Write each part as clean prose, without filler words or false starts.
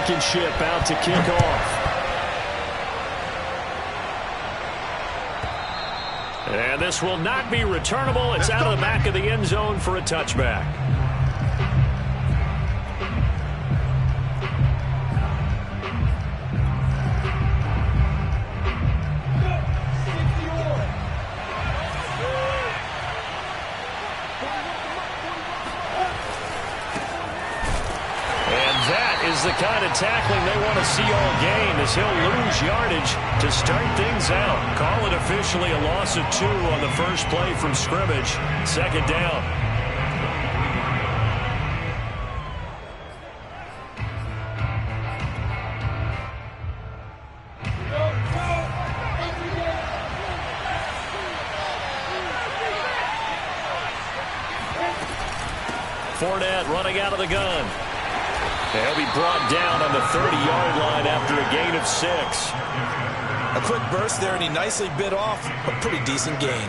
Blankenship out to kick off. And this will not be returnable. It's out of the back of the end zone for a touchback. The kind of tackling they want to see all game as he'll lose yardage to start things out. Call it officially a loss of 2 on the first play from scrimmage. Second down. Fournette running out of the gun. He'll be brought down on the 30-yard line after a gain of 6. A quick burst there, and he nicely bit off a pretty decent gain.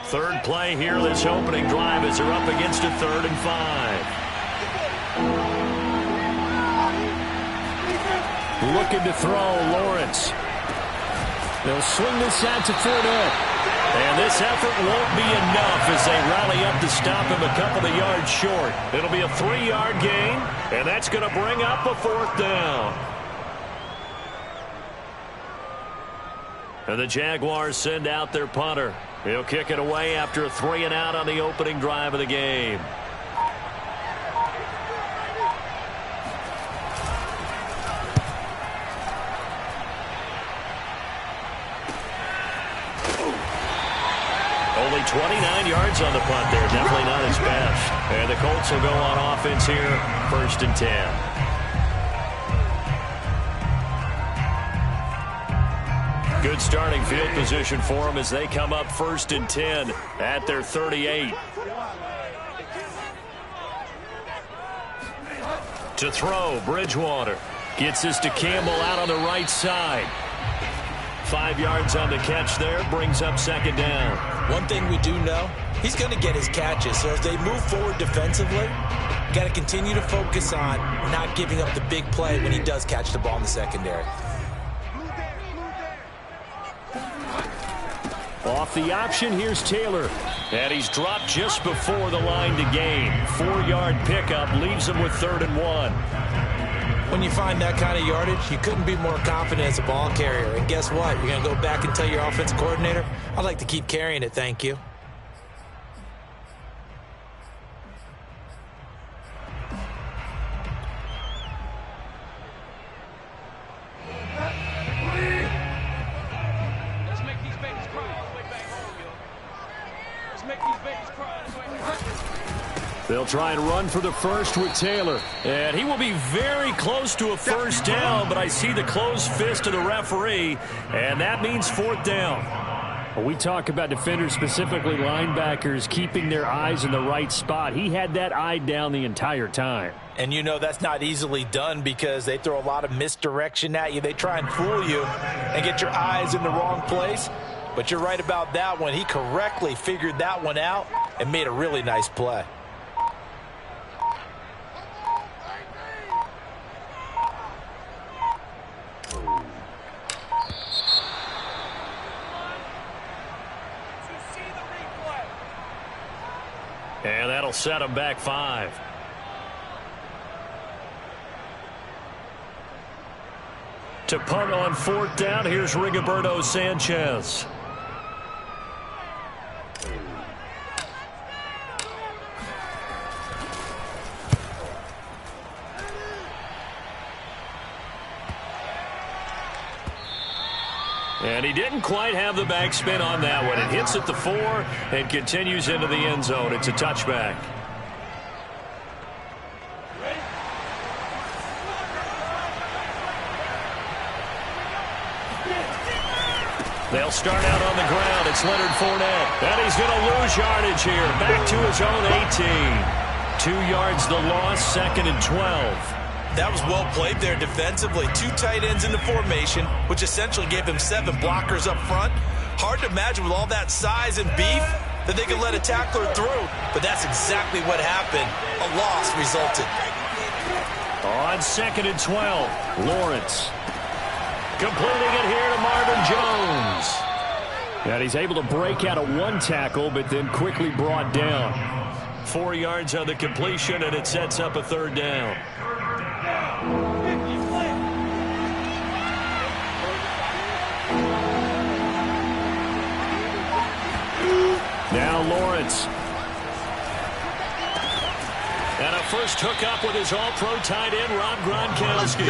Third play here this opening drive as they're up against a 3rd and 5. Looking to throw, Lawrence. They'll swing this out to Fournette. And this effort won't be enough as they rally up to stop him a couple of yards short. It'll be a 3-yard gain, and that's going to bring up a 4th down. And the Jaguars send out their punter. He'll kick it away after a 3-and-out on the opening drive of the game. Only 29 yards on the punt there. Definitely not his best. And the Colts will go on offense here, 1st and 10. Good starting field position for them as they come up 1st and 10 at their 38. To throw, Bridgewater. Gets this to Campbell out on the right side. 5 yards on the catch there, brings up 2nd down. One thing we do know, he's going to get his catches. So as they move forward defensively, got to continue to focus on not giving up the big play when he does catch the ball in the secondary. Off the option, here's Taylor. And he's dropped just before the line to gain. 4-yard pickup leaves him with 3rd and 1. When you find that kind of yardage, you couldn't be more confident as a ball carrier. And guess what? You're going to go back and tell your offensive coordinator, I'd like to keep carrying it, thank you. Let's make these babies cry all the way back home, yo. Let's make these babies cry all the way back home. They'll try and run for the first with Taylor. And he will be very close to a 1st down, but I see the closed fist of the referee, and that means 4th down. When we talk about defenders, specifically linebackers, keeping their eyes in the right spot. He had that eye down the entire time. And you know that's not easily done because they throw a lot of misdirection at you. They try and fool you and get your eyes in the wrong place. But you're right about that one. He correctly figured that one out and made a really nice play. And that'll set him back 5. To punt on 4th down, here's Rigoberto Sanchez. And he didn't quite have the backspin on that one. It hits at the 4 and continues into the end zone. It's a touchback. They'll start out on the ground. It's Leonard Fournette. And he's going to lose yardage here. Back to his own 18. 2 yards the loss, 2nd and 12. That was well played there defensively. 2 tight ends in the formation, which essentially gave them 7 blockers up front. Hard to imagine with all that size and beef that they could let a tackler through, but that's exactly what happened. A loss resulted. On 2nd and 12, Lawrence. Completing it here to Marvin Jones. And he's able to break out of 1 tackle, but then quickly brought down. 4 yards on the completion, and it sets up a 3rd down. Now Lawrence. And a first hookup with his all-pro tight end, Rob Gronkowski.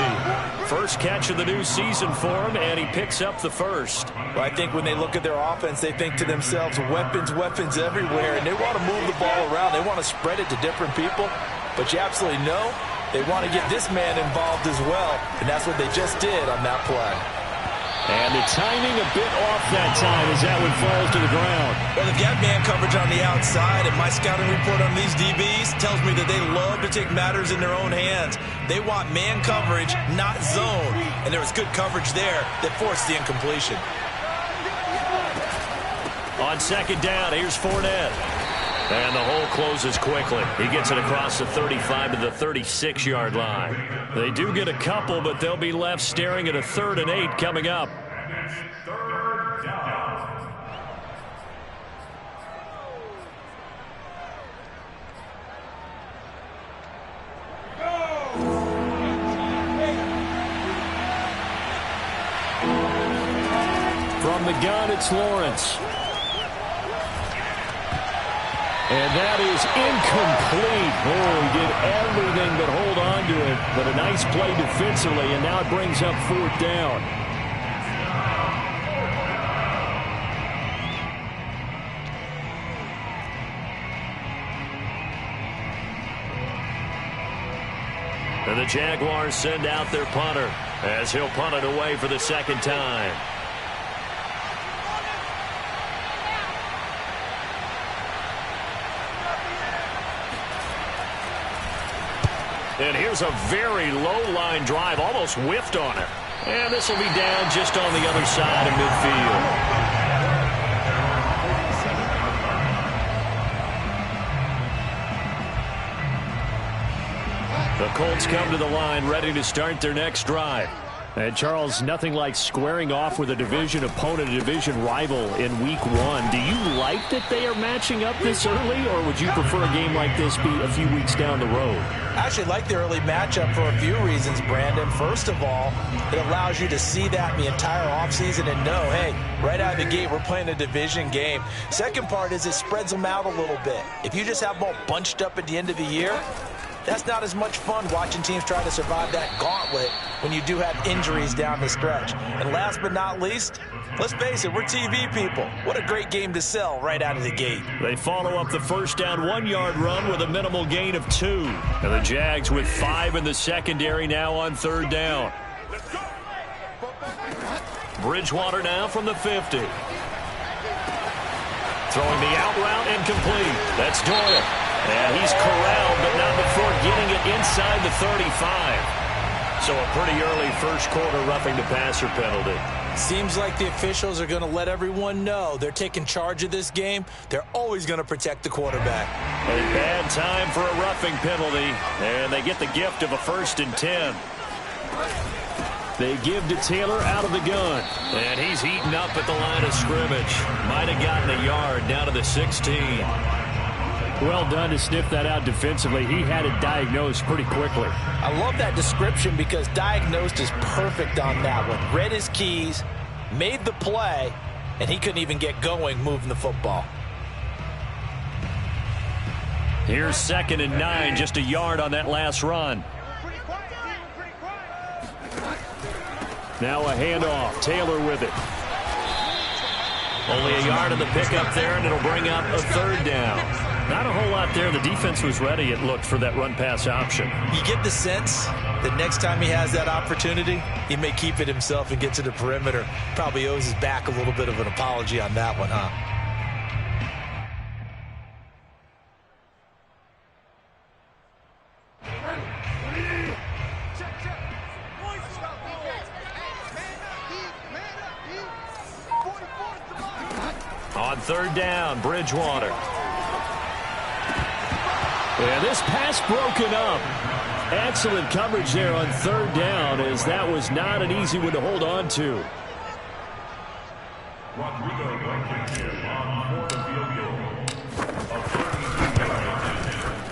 First catch of the new season for him, and he picks up the first. Well, I think when they look at their offense, they think to themselves, weapons, weapons everywhere, and they want to move the ball around. They want to spread it to different people, but you absolutely know they want to get this man involved as well, and that's what they just did on that play. And the timing a bit off that time as that one falls to the ground. Well, they've got man coverage on the outside, and my scouting report on these DBs tells me that they love to take matters in their own hands. They want man coverage, not zone. And there was good coverage there that forced the incompletion. On 2nd down, here's Fournette. And the hole closes quickly. He gets it across the 35 to the 36-yard line. They do get a couple, but they'll be left staring at a 3rd and 8 coming up. From the gun, it's Lawrence. And that is incomplete. Oh, he did everything but hold on to it. But a nice play defensively, and now it brings up 4th down. And the Jaguars send out their punter as he'll punt it away for the 2nd time. And here's a very low-line drive, almost whiffed on it. And this will be down just on the other side of midfield. The Colts come to the line ready to start their next drive. And, Charles, nothing like squaring off with a division opponent, a division rival in Week 1. Do you like that they are matching up this early, or would you prefer a game like this be a few weeks down the road? I actually like the early matchup for a few reasons, Brandon. First of all, it allows you to see that the entire offseason and know, hey, right out of the gate, we're playing a division game. Second part is it spreads them out a little bit. If you just have them all bunched up at the end of the year, that's not as much fun watching teams try to survive that gauntlet when you do have injuries down the stretch. And last but not least, let's face it, we're TV people. What a great game to sell right out of the gate. They follow up the first down 1-yard run with a minimal gain of 2. And the Jags with 5 in the secondary now on 3rd down. Bridgewater now from the 50. Throwing the out route incomplete. That's Doyle. And he's corralled, but not before getting it inside the 35. So a pretty early first quarter roughing the passer penalty. Seems like the officials are going to let everyone know they're taking charge of this game. They're always going to protect the quarterback. A bad time for a roughing penalty, and they get the gift of a 1st and 10. They give to Taylor out of the gun. And he's heating up at the line of scrimmage. Might have gotten a yard down to the 16. Well done to sniff that out defensively. He had it diagnosed pretty quickly. I love that description because diagnosed is perfect on that one. Read his keys, made the play, and he couldn't even get going moving the football. Here's 2nd and 9, just a yard on that last run. Now a handoff. Taylor with it. Only a yard on the pickup there, and it'll bring up a 3rd down. Not a whole lot there. The defense was ready, it looked, for that run-pass option. You get the sense that next time he has that opportunity, he may keep it himself and get to the perimeter. Probably owes his back a little bit of an apology on that one, huh? third down, Bridgewater. And this pass broken up. Excellent coverage there on third down, as that was not an easy one to hold on to.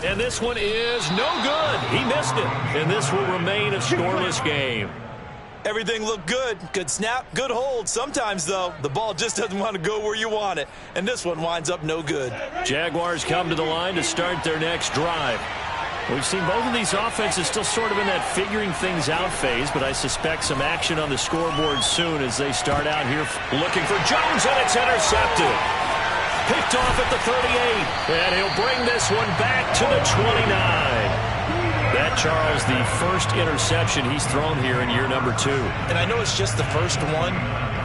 And this one is no good. He missed it. And this will remain a scoreless game. Everything looked good. Good snap, good hold. Sometimes, though, the ball just doesn't want to go where you want it. And this one winds up no good. Jaguars come to the line to start their next drive. We've seen both of these offenses still sort of in that figuring things out phase, but I suspect some action on the scoreboard soon as they start out here looking for Jones, and it's intercepted. Picked off at the 38, and he'll bring this one back to the 29. That, Charles, the first interception he's thrown here in year number 2. And I know it's just the first one,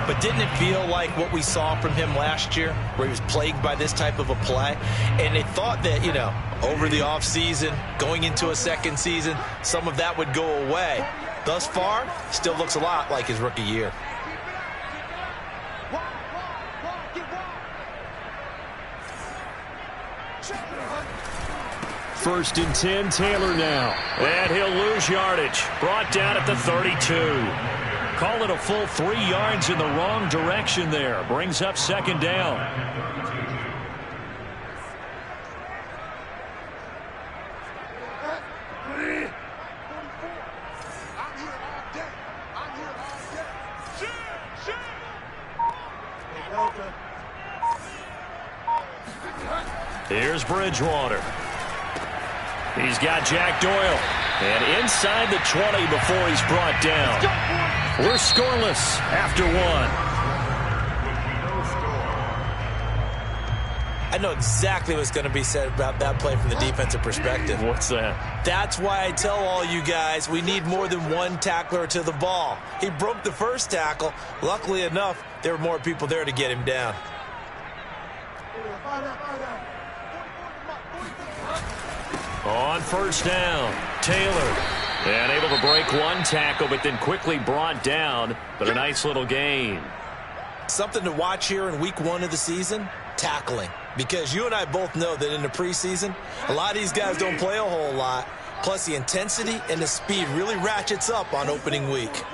but didn't it feel like what we saw from him last year, where he was plagued by this type of a play? And they thought that, over the offseason, going into a second season, some of that would go away. Thus far, still looks a lot like his rookie year. First and 10, Taylor now. And he'll lose yardage. Brought down at the 32. Call it a full 3 yards in the wrong direction there. Brings up second down. Here's Bridgewater. He's got Jack Doyle. And inside the 20 before he's brought down. We're scoreless after 1. I know exactly what's going to be said about that play from the defensive perspective. What's that? That's why I tell all you guys we need more than one tackler to the ball. He broke the first tackle. Luckily enough, there were more people there to get him down. On first down, Taylor. And able to break one tackle, but then quickly brought down. But a nice little gain. Something to watch here in week 1 of the season, tackling. Because you and I both know that in the preseason, a lot of these guys don't play a whole lot. Plus the intensity and the speed really ratchets up on opening week.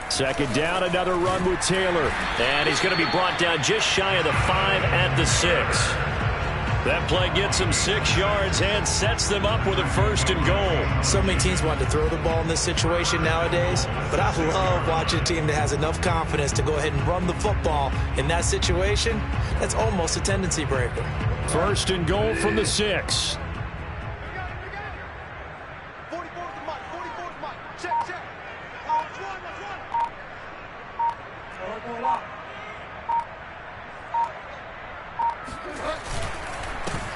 Second down, another run with Taylor. And he's going to be brought down just shy of the 5 at the 6. That play gets him 6 yards and sets them up with a first and goal. So many teams want to throw the ball in this situation nowadays, but I love watching a team that has enough confidence to go ahead and run the football in that situation. That's almost a tendency breaker. First and goal from the 6.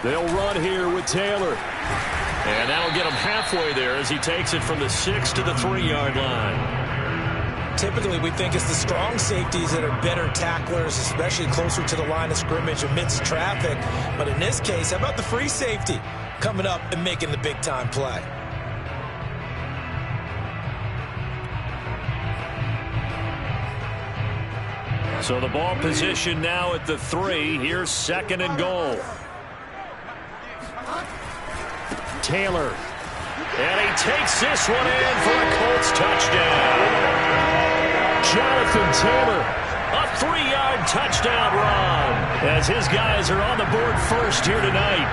They'll run here with Taylor. And that'll get him halfway there as he takes it from the 6 to the 3-yard line. Typically, we think it's the strong safeties that are better tacklers, especially closer to the line of scrimmage amidst traffic. But in this case, how about the free safety coming up and making the big-time play? So the ball position now at the 3. Here's second and goal. Taylor. And he takes this one in for a Colts touchdown. Jonathan Taylor, a 3-yard touchdown run as his guys are on the board first here tonight.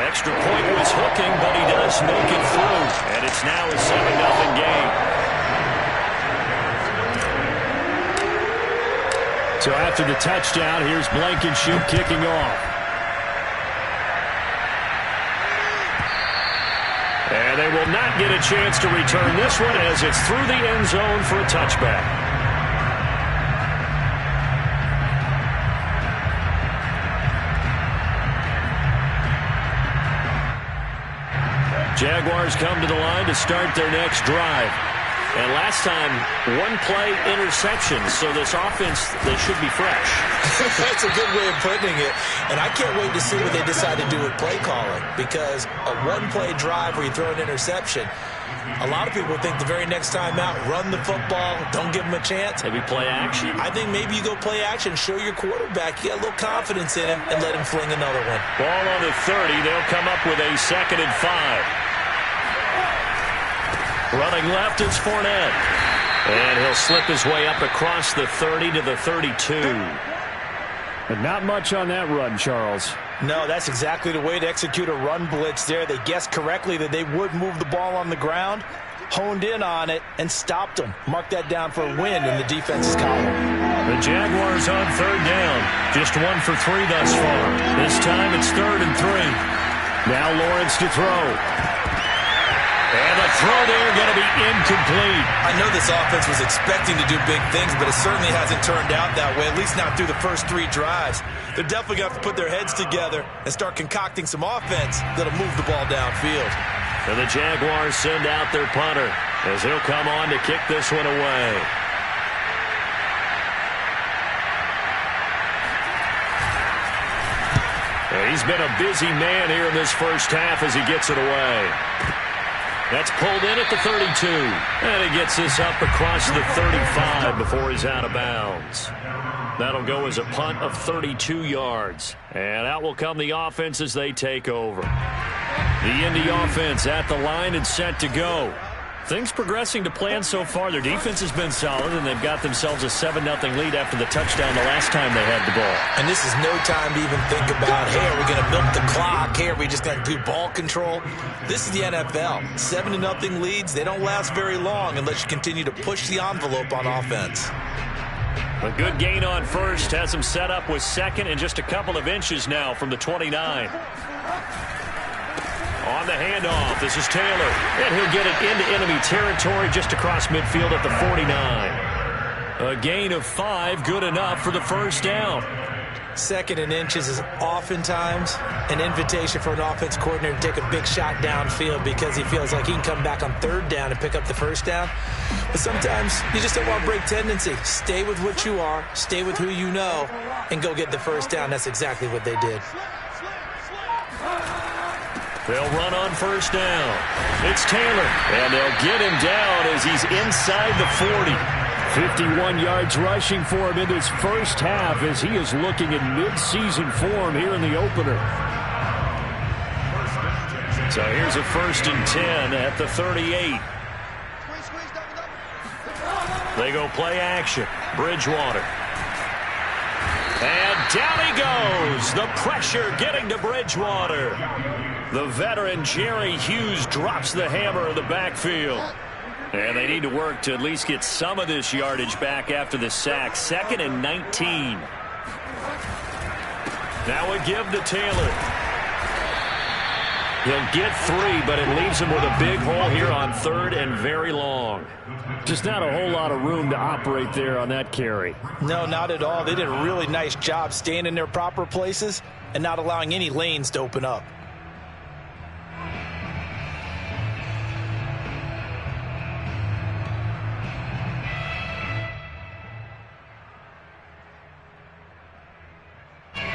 Extra point was hooking, but he does make it through. And it's now a 7-0 game. So after the touchdown, here's Blankenship kicking off. And they will not get a chance to return this one as it's through the end zone for a touchback. Jaguars come to the line to start their next drive. And last time, one play interception. So this offense, they should be fresh. That's a good way of putting it. And I can't wait to see what they decide to do with play calling. Because a one-play drive where you throw an interception, A lot of people think the very next time out, run the football, don't give him a chance. Maybe play action? I think maybe you go play action, show your quarterback you got a little confidence in him, and let him fling another one. Ball on the 30. They'll come up with a 2nd and 5. Running left is Fournette. And he'll slip his way up across the 30 to the 32. And not much on that run, Charles. No, that's exactly the way to execute a run blitz there. They guessed correctly that they would move the ball on the ground, honed in on it, and stopped them. Mark that down for a win in the defense's column. The Jaguars on 3rd down. Just 1 for 3 thus far. This time it's 3rd and 3. Now Lawrence to throw. And the throw there going to be incomplete. I know this offense was expecting to do big things, but it certainly hasn't turned out that way, at least not through the first 3 drives. They're definitely going to have to put their heads together and start concocting some offense that'll move the ball downfield. And the Jaguars send out their punter as he'll come on to kick this one away. And he's been a busy man here in this first half as he gets it away. That's pulled in at the 32. And he gets this up across the 35 before he's out of bounds. That'll go as a punt of 32 yards. And out will come the offense as they take over. The Indy offense at the line and set to go. Things progressing to plan so far. Their defense has been solid, and they've got themselves a 7-0 lead after the touchdown the last time they had the ball. And this is no time to even think about, hey, are we going to milk the clock? Hey, are we just going to do ball control? This is the NFL. 7-0 leads, they don't last very long unless you continue to push the envelope on offense. A good gain on first has him set up with 2nd and just a couple of inches now from the 29. On the handoff, this is Taylor. And he'll get it into enemy territory just across midfield at the 49. A gain of 5, good enough for the first down. 2nd and inches is oftentimes an invitation for an offense coordinator to take a big shot downfield because he feels like he can come back on 3rd down and pick up the first down. But sometimes you just don't want to break tendency. Stay with what you are, stay with who you know, and go get the first down. That's exactly what they did. They'll run on first down. It's Taylor, and they'll get him down as he's inside the 40. 51 yards rushing for him in his first half as he is looking in mid-season form here in the opener. So here's a 1st and 10 at the 38. They go play action. Bridgewater. And down he goes. The pressure getting to Bridgewater. The veteran Jerry Hughes drops the hammer in the backfield. And they need to work to at least get some of this yardage back after the sack. 2nd and 19. Now a give to Taylor. He'll get 3, but it leaves him with a big hole here on 3rd and very long. Just not a whole lot of room to operate there on that carry. No, not at all. They did a really nice job staying in their proper places and not allowing any lanes to open up.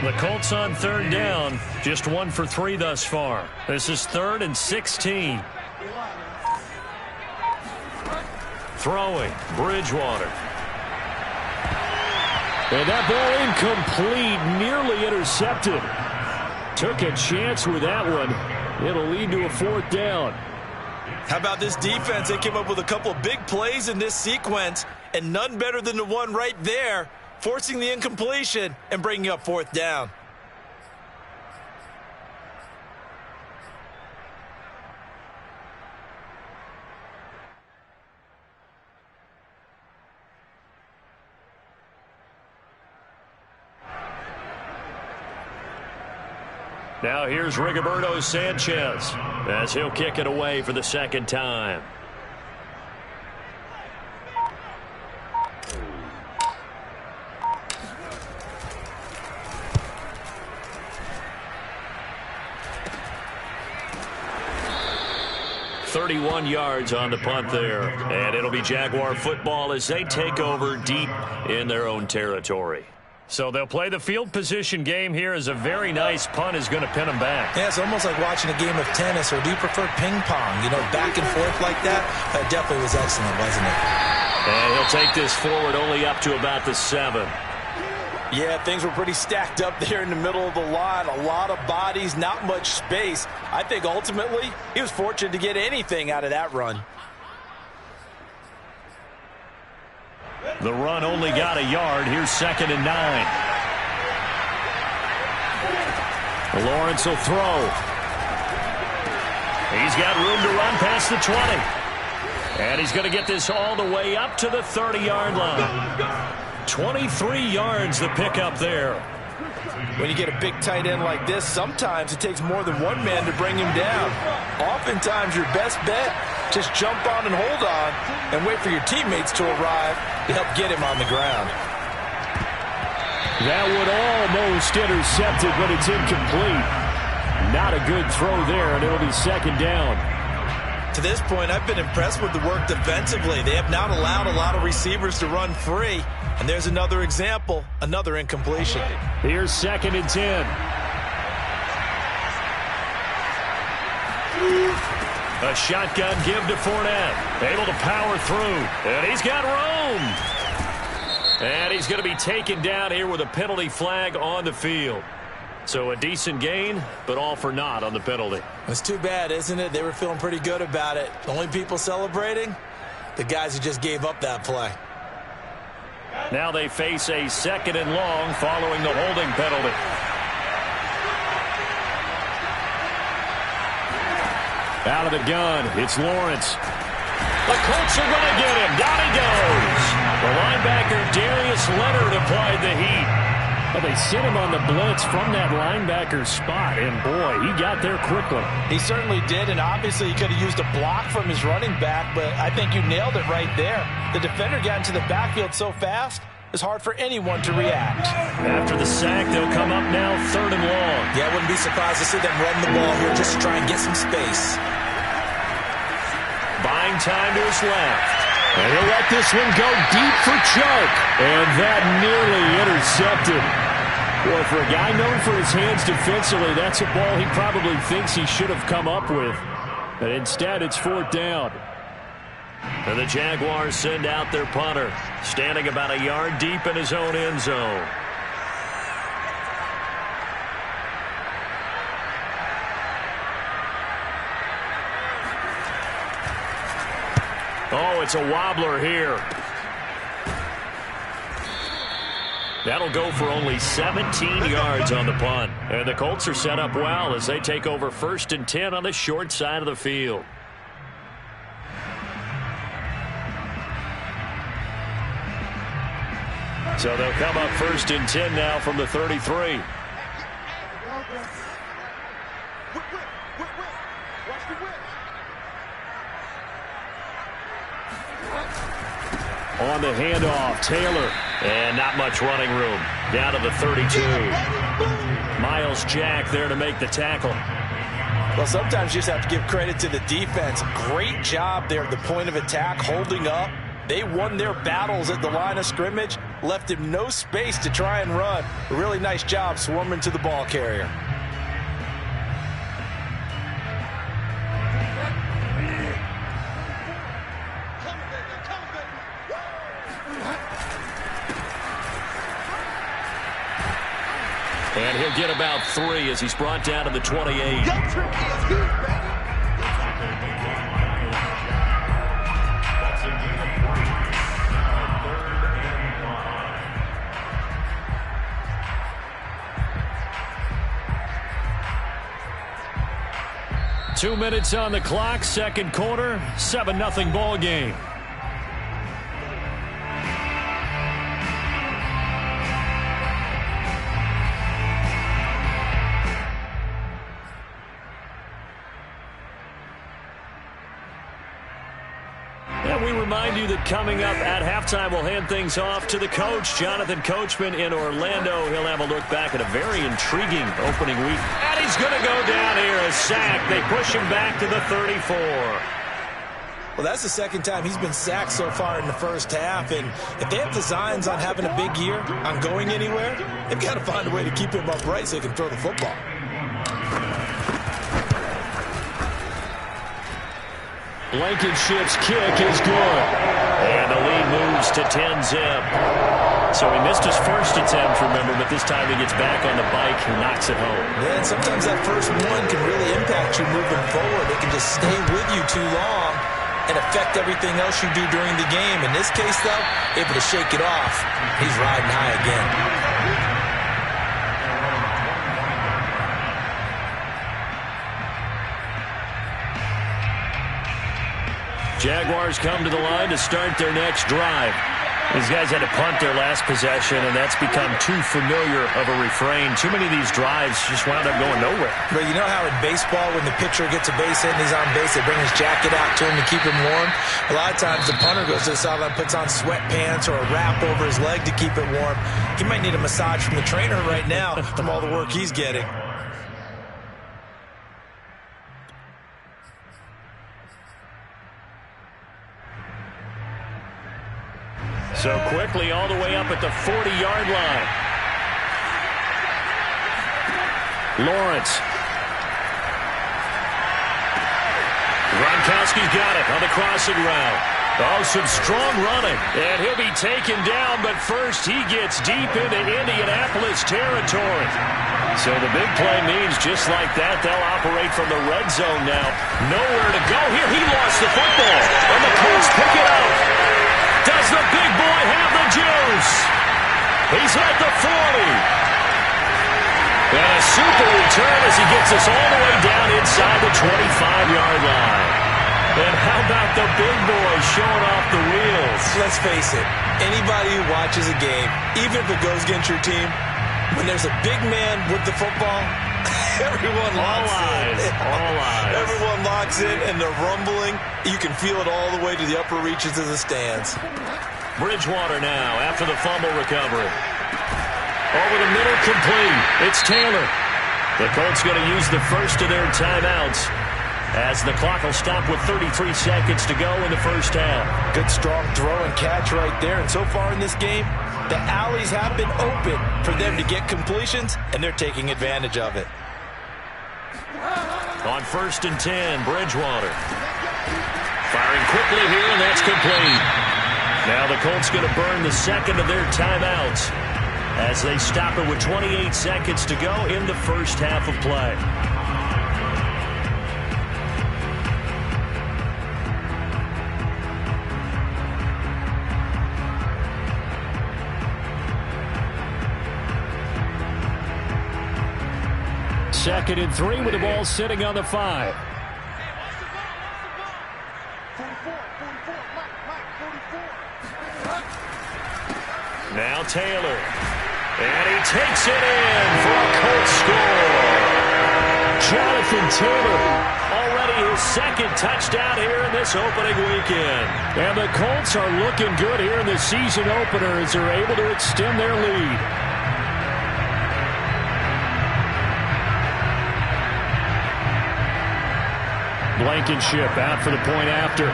The Colts on 3rd down, just 1 for 3 thus far. This is 3rd and 16. Throwing, Bridgewater. And that ball incomplete, nearly intercepted. Took a chance with that one. It'll lead to a 4th down. How about this defense? They came up with a couple of big plays in this sequence, and none better than the one right there, forcing the incompletion and bringing up 4th down. Now here's Rigoberto Sanchez as he'll kick it away for the 2nd time. .31 yards on the punt there. And it'll be Jaguar football as they take over deep in their own territory. So they'll play the field position game here as a very nice punt is going to pin them back. Yeah, it's almost like watching a game of tennis, or do you prefer ping pong? You know, back and forth like that? That definitely was excellent, wasn't it? And he'll take this forward only up to about the 7. Yeah, things were pretty stacked up there in the middle of the line. A lot of bodies, not much space. I think ultimately he was fortunate to get anything out of that run. The run only got a yard. Here's 2nd and 9. Lawrence will throw. He's got room to run past the 20. And he's going to get this all the way up to the 30-yard line. 23 yards the pickup there. When you get a big tight end like this, sometimes it takes more than one man to bring him down. Oftentimes your best bet, just jump on and hold on and wait for your teammates to arrive to help get him on the ground. That would almost intercept it, but it's incomplete. Not a good throw there, and it'll be 2nd down. To this point, I've been impressed with the work defensively. They have not allowed a lot of receivers to run free. And there's another example, another incompletion. Here's 2nd and 10. A shotgun give to Fournette. Able to power through. And he's got room. And he's going to be taken down here with a penalty flag on the field. So a decent gain, but all for naught on the penalty. It's too bad, isn't it? They were feeling pretty good about it. The only people celebrating? The guys who just gave up that play. Now they face a 2nd and long following the holding penalty. Out of the gun, it's Lawrence. The Colts are going to get him. Down he goes. The linebacker Darius Leonard applied the heat. Well, they sent him on the blitz from that linebacker spot, and boy, he got there quickly. He certainly did, and obviously he could have used a block from his running back, but I think you nailed it right there. The defender got into the backfield so fast, it's hard for anyone to react. After the sack, they'll come up now 3rd and long. Yeah, I wouldn't be surprised to see them run the ball here just to try and get some space. Buying time to his left. And he'll let this one go deep for Chuck. And that nearly intercepted. Boy, for a guy known for his hands defensively, that's a ball he probably thinks he should have come up with. But instead, it's 4th down. And the Jaguars send out their punter, standing about a yard deep in his own end zone. Oh, it's a wobbler here. That'll go for only 17 yards on the punt. And the Colts are set up well as they take over 1st and 10 on the short side of the field. So they'll come up 1st and 10 now from the 33. On the handoff, Taylor. And not much running room. Down to the 32. Miles Jack there to make the tackle. Well, sometimes you just have to give credit to the defense. Great job there at the point of attack, holding up. They won their battles at the line of scrimmage, left him no space to try and run. A really nice job swarming to the ball carrier. And he'll get about 3 as he's brought down to the 28. 2 minutes on the clock, 2nd quarter, 7-0 ball game. And we remind you that coming up at halftime, we'll hand things off to the coach, Jonathan Coachman in Orlando. He'll have a look back at a very intriguing opening week. And he's going to go down here, a sack. They push him back to the 34. Well, that's the second time he's been sacked so far in the first half, and if they have designs on having a big year, on going anywhere, they've got to find a way to keep him upright so he can throw the football. Blankenship's kick is good. And the lead moves to 10-zip. So he missed his first attempt, remember, but this time he gets back on the bike and knocks it home. Man, sometimes that first one can really impact you moving forward. It can just stay with you too long and affect everything else you do during the game. In this case, though, able to shake it off. He's riding high again. Jaguars come to the line to start their next drive. These guys had to punt their last possession, and that's become too familiar of a refrain. Too many of these drives just wound up going nowhere. But you know how in baseball, when the pitcher gets a base hit and he's on base, they bring his jacket out to him to keep him warm? A lot of times the punter goes to the sideline, puts on sweatpants or a wrap over his leg to keep it warm. He might need a massage from the trainer right now from all the work he's getting. So quickly all the way up at the 40-yard line. Lawrence. Gronkowski's got it on the crossing route. Oh, some strong running. And he'll be taken down, but first he gets deep into Indianapolis territory. So the big play means just like that, they'll operate from the red zone now. Nowhere to go here. He lost the football. And the Colts pick it up. Does the big boy have the juice? He's at the 40. And a super return as he gets us all the way down inside the 25-yard line. And how about the big boy showing off the wheels? Let's face it, anybody who watches a game, even if it goes against your team, when there's a big man with the football, everyone locks in. All eyes. Everyone locks in, and they're rumbling. You can feel it all the way to the upper reaches of the stands. Bridgewater now after the fumble recovery. Over the middle, complete. It's Taylor. The Colts going to use the first of their timeouts as the clock will stop with 33 seconds to go in the first half. Good strong throw and catch right there. And so far in this game, the alleys have been open for them to get completions, and they're taking advantage of it. On 1st and 10, Bridgewater. Firing quickly here, and that's complete. Now the Colts going to burn the second of their timeouts as they stop it with 28 seconds to go in the first half of play. Second and 3 with the ball sitting on the 5. Now Taylor. And he takes it in for a Colts score. Jonathan Taylor, already his second touchdown here in this opening weekend. And the Colts are looking good here in the season opener as they're able to extend their lead. Blankenship out for the point after.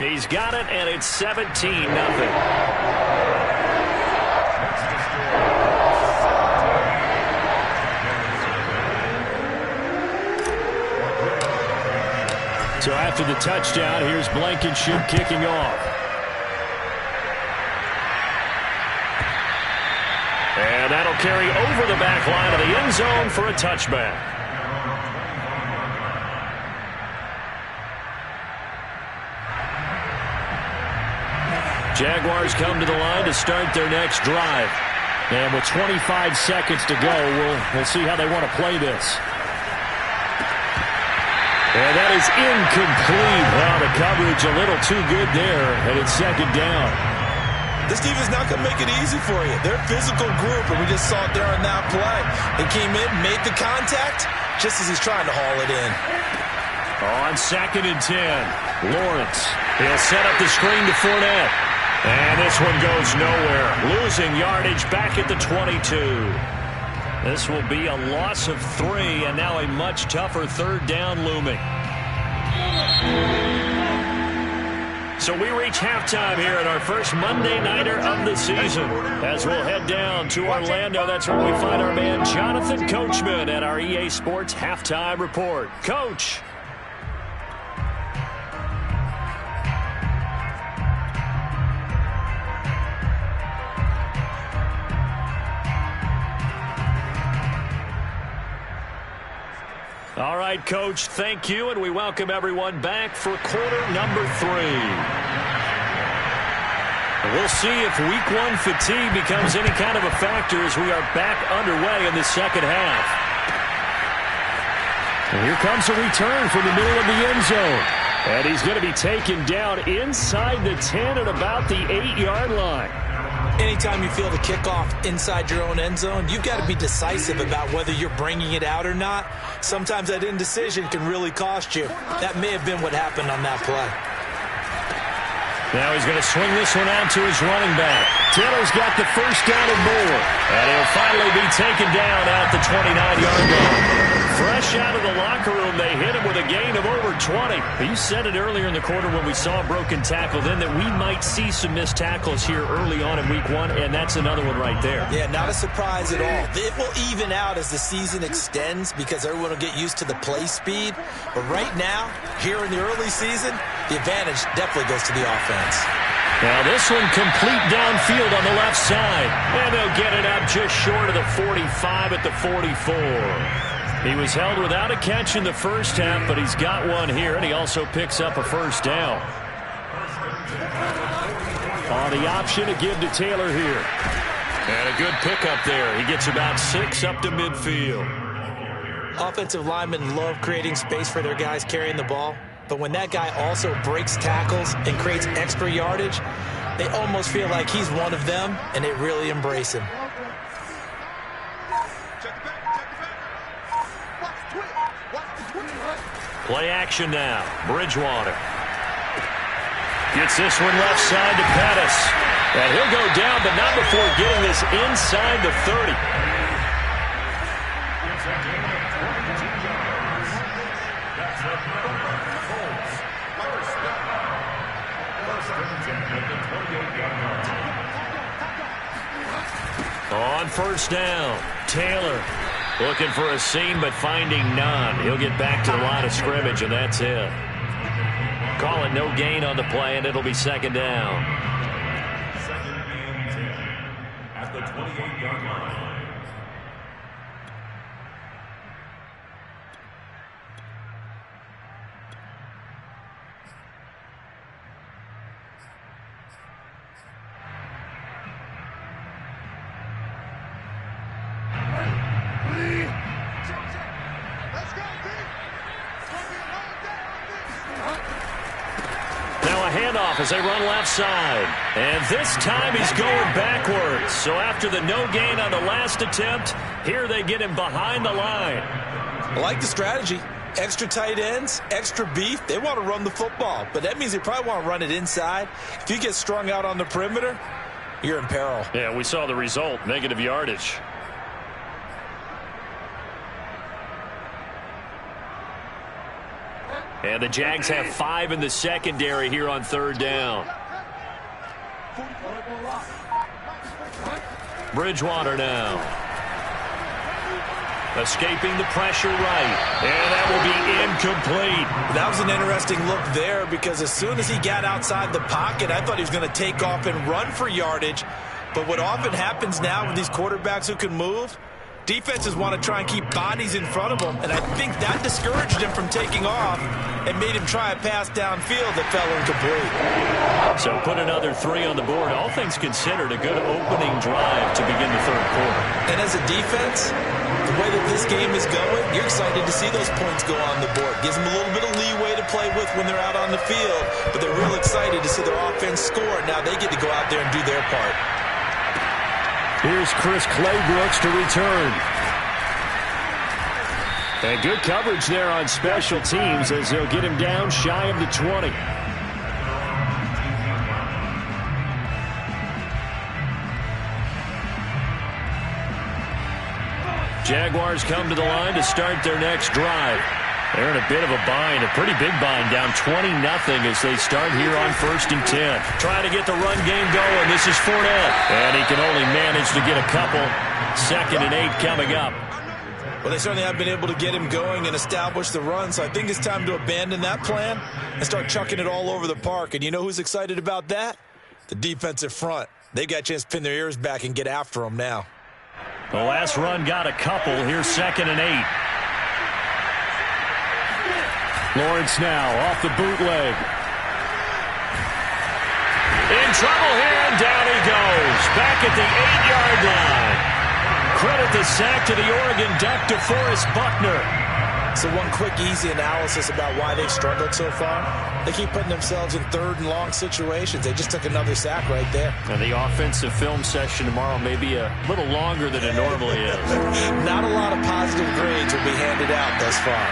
He's got it, and it's 17-0. So after the touchdown, here's Blankenship kicking off. And that'll carry over the back line of the end zone for a touchback. Jaguars come to the line to start their next drive. And with 25 seconds to go, we'll see how they want to play this. And that is incomplete. Well, the coverage a little too good there, and it's second down. This defense not going to make it easy for you. They're a physical group, and we just saw it there on that play. They came in, made the contact, just as he's trying to haul it in. On 2nd and 10, Lawrence. He'll set up the screen to Fournette. And this one goes nowhere. Losing yardage back at the 22. This will be a loss of 3, and now a much tougher third down looming. So we reach halftime here at our first Monday Nighter of the season. As we'll head down to Orlando, that's where we find our man Jonathan Coachman at our EA Sports Halftime Report. Coach. All right, Coach, thank you, and we welcome everyone back for quarter number 3. We'll see if week 1 fatigue becomes any kind of a factor as we are back underway in the second half. And here comes a return from the middle of the end zone. And he's going to be taken down inside the 10 at about the 8-yard line. Anytime you feel the kickoff inside your own end zone, you've got to be decisive about whether you're bringing it out or not. Sometimes that indecision can really cost you. That may have been what happened on that play. Now he's going to swing this one out to his running back. Taylor's got the first down and more. And he'll finally be taken down at the 29-yard line. Fresh out of the locker room, they hit him with a gain of over 20. You said it earlier in the quarter when we saw a broken tackle then that we might see some missed tackles here early on in week 1, and that's another one right there. Yeah, not a surprise at all. It will even out as the season extends because everyone will get used to the play speed. But right now, here in the early season, the advantage definitely goes to the offense. Now this one complete downfield on the left side. And they'll get it out just short of the 45 at the 44. He was held without a catch in the first half, but he's got one here, and he also picks up a first down. On the option to give to Taylor here. And a good pickup there. He gets about 6 up to midfield. Offensive linemen love creating space for their guys carrying the ball, but when that guy also breaks tackles and creates extra yardage, they almost feel like he's one of them, and they really embrace him. Play action now. Bridgewater. Gets this one left side to Pettis. And he'll go down, but not before getting this inside the 30. On first down, Taylor. Looking for a seam, but finding none. He'll get back to the line of scrimmage, and that's it. Call it no gain on the play, and it'll be second down. Second and 10 at the 28-yard line. As they run left side. And this time he's going backwards. So after the no gain on the last attempt, here they get him behind the line. I like the strategy. Extra tight ends, extra beef. They want to run the football, but that means they probably want to run it inside. If you get strung out on the perimeter, you're in peril. Yeah, we saw the result, negative yardage. And the Jags have 5 in the secondary here on third down. Bridgewater now. Escaping the pressure right. And that will be incomplete. That was an interesting look there because as soon as he got outside the pocket, I thought he was going to take off and run for yardage. But what often happens now with these quarterbacks who can move, defenses want to try and keep bodies in front of them, and I think that discouraged him from taking off and made him try a pass downfield that fell incomplete. So put another 3 on the board. All things considered, a good opening drive to begin the third quarter. And as a defense, the way that this game is going, you're excited to see those points go on the board. Gives them a little bit of leeway to play with when they're out on the field, but they're real excited to see their offense score. Now they get to go out there and do their part. Here's Chris Claybrooks to return. And good coverage there on special teams as they'll get him down shy of the 20. Jaguars come to the line to start their next drive. They're in a bit of a bind, a pretty big bind, down 20-0 as they start here on 1st and 10. Trying to get the run game going. This is Fournette, and he can only manage to get a couple. 2nd and 8 coming up. Well, they certainly have been able to get him going and establish the run, so I think it's time to abandon that plan and start chucking it all over the park. And you know who's excited about that? The defensive front. They got a chance to pin their ears back and get after him now. The last run got a couple. Here's 2nd and 8. Lawrence now off the bootleg. In trouble here, and down he goes. Back at the 8-yard line. Credit the sack to the Oregon Duck, DeForest Buckner. So one quick, easy analysis about why they've struggled so far. They keep putting themselves in 3rd and long situations. They just took another sack right there. And the offensive film session tomorrow may be a little longer than it normally is. Not a lot of positive grades will be handed out thus far.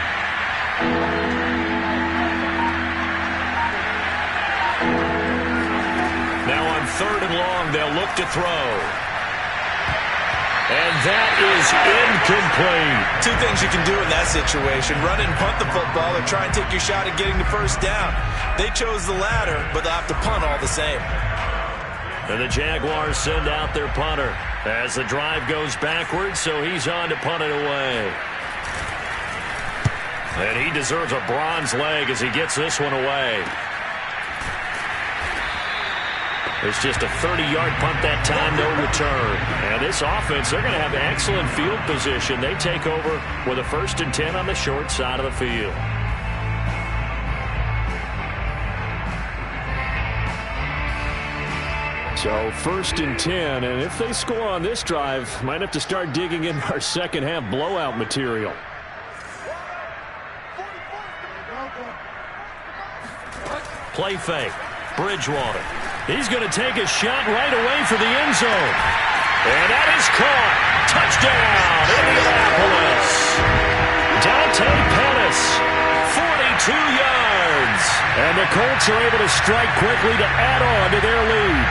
Now on 3rd and long, they'll look to throw. And that is incomplete. Two things you can do in that situation: run and punt the football, or try and take your shot at getting the first down. They chose the latter, but they'll have to punt all the same. And the Jaguars send out their punter as the drive goes backwards, so he's on to punt it away. And he deserves a bronze leg as he gets this one away. It's just a 30-yard punt that time, no return. And this offense, they're going to have excellent field position. They take over with a 1st and 10 on the short side of the field. So 1st and 10, and if they score on this drive, might have to start digging in our second half blowout material. Play fake. Bridgewater. He's going to take a shot right away for the end zone. And that is caught. Touchdown, Indianapolis. Dante Pettis, 42 yards. And the Colts are able to strike quickly to add on to their lead.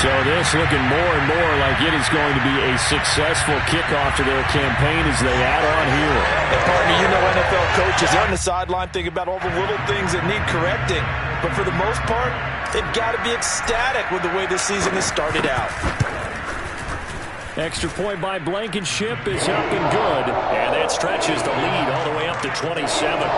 So this looking more and more like it is going to be a successful kickoff to their campaign as they add on here. And partner, you know NFL coaches on the sideline think about all the little things that need correcting. But for the most part, they've got to be ecstatic with the way this season has started out. Extra point by Blankenship is up and good. And that stretches the lead all the way up to 27.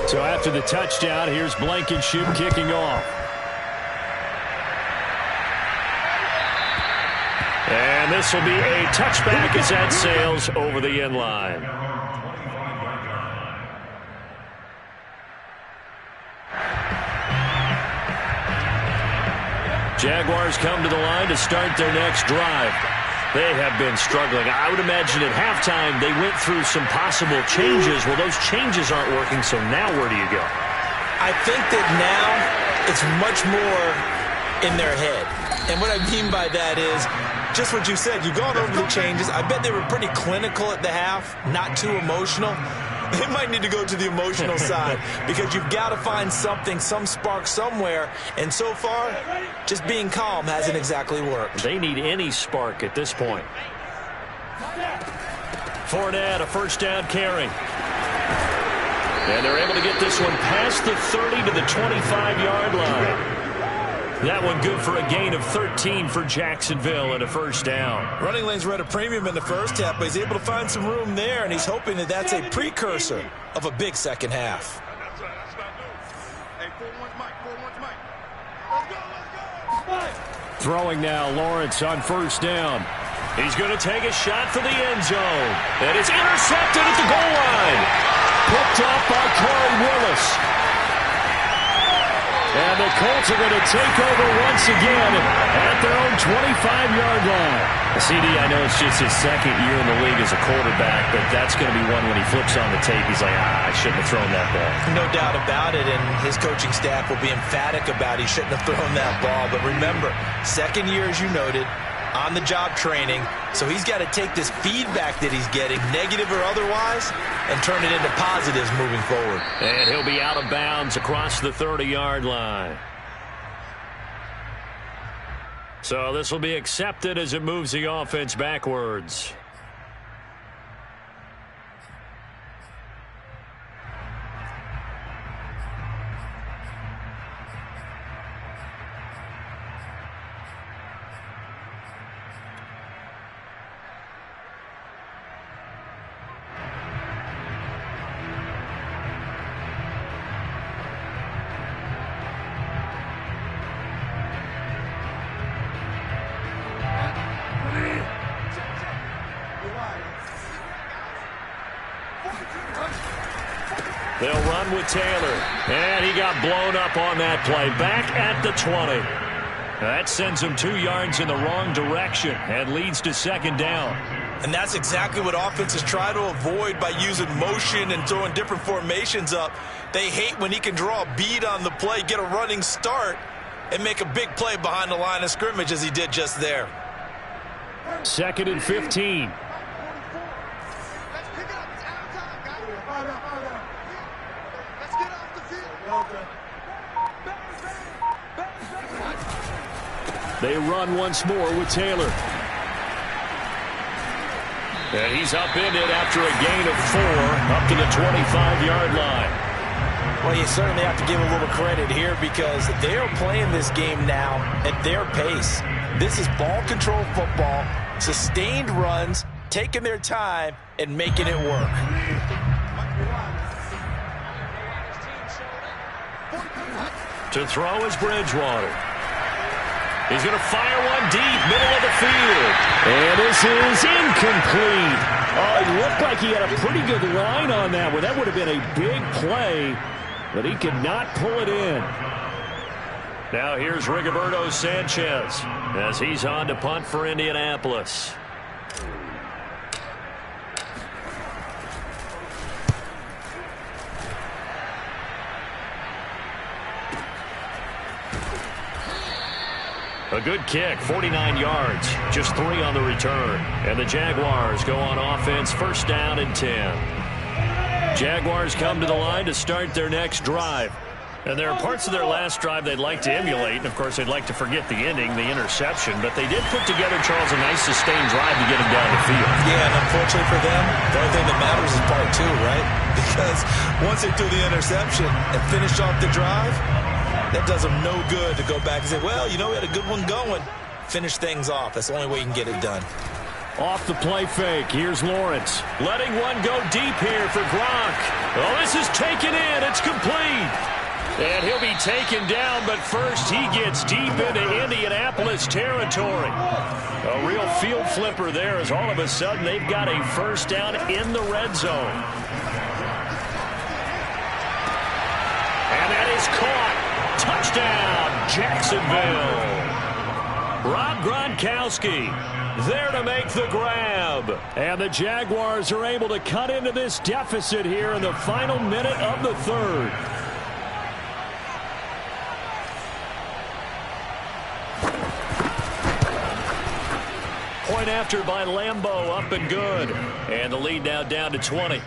So after the touchdown, here's Blankenship kicking off. And this will be a touchback as that sails over the end line. Jaguars come to the line to start their next drive. They have been struggling. I would imagine at halftime they went through some possible changes. Well, those changes aren't working, so now where do you go? I think that now it's much more in their head. And what I mean by that is just what you said. You've gone over the changes. I bet they were pretty clinical at the half, not too emotional. They might need to go to the emotional side because you've got to find something, some spark somewhere. And so far, just being calm hasn't exactly worked. They need any spark at this point. Fournette, a first down carry. And they're able to get this one past the 30 to the 25-yard line. That one good for a gain of 13 for Jacksonville and a first down. Running lanes were at a premium in the first half, but he's able to find some room there, and he's hoping that that's a precursor of a big second half. Throwing now, Lawrence on first down. He's going to take a shot for the end zone. And it's intercepted at the goal line. Picked off by Corey Willis. And the Colts are going to take over once again at their own 25-yard line. CD, I know it's just his second year in the league as a quarterback, but that's going to be one when he flips on the tape, he's like, I shouldn't have thrown that ball. No doubt about it, and his coaching staff will be emphatic about he shouldn't have thrown that ball. But remember, second year, as you noted, on-the-job training. So he's got to take this feedback that he's getting, negative or otherwise, and turn it into positives moving forward. And he'll be out of bounds across the 30-yard line. So this will be accepted as it moves the offense backwards. They'll run with Taylor. And he got blown up on that play. Back at the 20. That sends him 2 yards in the wrong direction and leads to second down. And that's exactly what offenses try to avoid by using motion and throwing different formations up. They hate when he can draw a bead on the play, get a running start, and make a big play behind the line of scrimmage as he did just there. 2nd and 15. They run once more with Taylor. And he's upended after a gain of 4 up to the 25-yard line. Well, you certainly have to give a little credit here because they are playing this game now at their pace. This is ball control football, sustained runs, taking their time and making it work. To throw is Bridgewater. He's going to fire one deep, middle of the field. And this is incomplete. Oh, it looked like he had a pretty good line on that one. That would have been a big play, but he could not pull it in. Now here's Rigoberto Sanchez as he's on to punt for Indianapolis. A good kick, 49 yards, just 3 on the return. And the Jaguars go on offense, first down and 10. Jaguars come to the line to start their next drive. And there are parts of their last drive they'd like to emulate. And, of course, they'd like to forget the ending, the interception. But they did put together, Charles, a nice sustained drive to get him down the field. Yeah, and unfortunately for them, the only thing that matters is part 2, right? Because once they threw the interception and finished off the drive, that does them no good to go back and say, well, you know, we had a good one going. Finish things off. That's the only way you can get it done. Off the play fake. Here's Lawrence. Letting one go deep here for Gronk. Oh, this is taken in. It's complete. And he'll be taken down, but first he gets deep into Indianapolis territory. A real field flipper there as all of a sudden they've got a first down in the red zone. And that is caught. Touchdown, Jacksonville. Rob Gronkowski there to make the grab. And the Jaguars are able to cut into this deficit here in the final minute of the 3rd. Point after by Lambeau, up and good. And the lead now down to 20.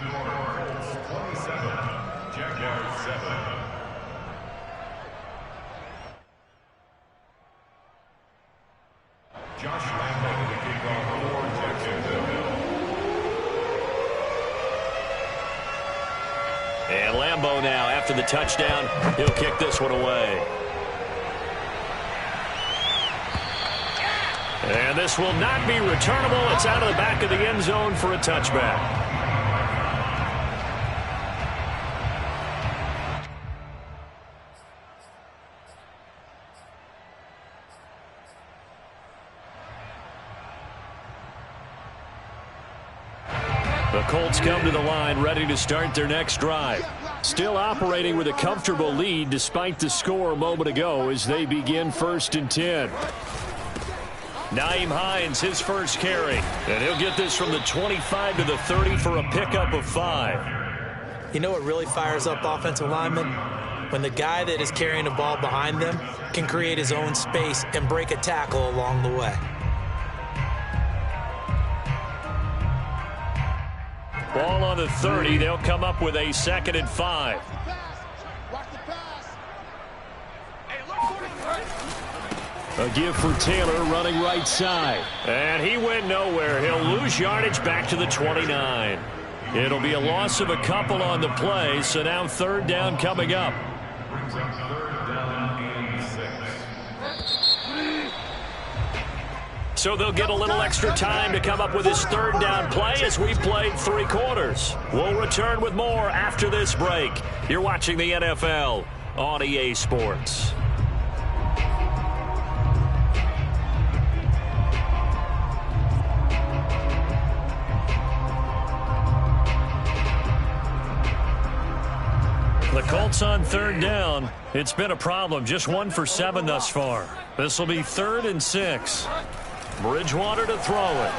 And Lambeau now, after the touchdown, he'll kick this one away. And this will not be returnable. It's out of the back of the end zone for a touchback. The Colts come to the line ready to start their next drive. Still operating with a comfortable lead despite the score a moment ago as they begin 1st and 10. Nyheim Hines, his first carry. And he'll get this from the 25 to the 30 for a pickup of 5. You know what really fires up offensive linemen? When the guy that is carrying the ball behind them can create his own space and break a tackle along the way. on the 30. They'll come up with a 2nd and 5. A give for Taylor running right side. And he went nowhere. He'll lose yardage back to the 29. It'll be a loss of a couple on the play, so now 3rd down coming up. Brings up 3rd down and 6. So they'll get a little extra time to come up with his 3rd down play as we played 3 quarters. We'll return with more after this break. You're watching the NFL on EA Sports. The Colts on 3rd down. It's been a problem. Just 1 for 7 thus far. This will be 3rd and 6. Bridgewater to throw it.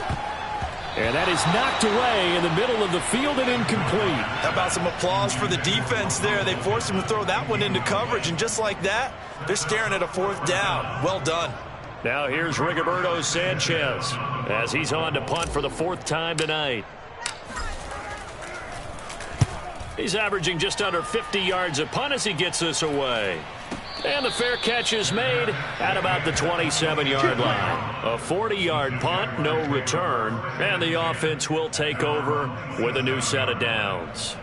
And that is knocked away in the middle of the field and incomplete. How about some applause for the defense there? They forced him to throw that one into coverage, and just like that, they're staring at a 4th down. Well done. Now here's Rigoberto Sanchez as he's on to punt for the 4th time tonight. He's averaging just under 50 yards a punt as he gets this away. And the fair catch is made at about the 27-yard line. A 40-yard punt, no return, and the offense will take over with a new set of downs.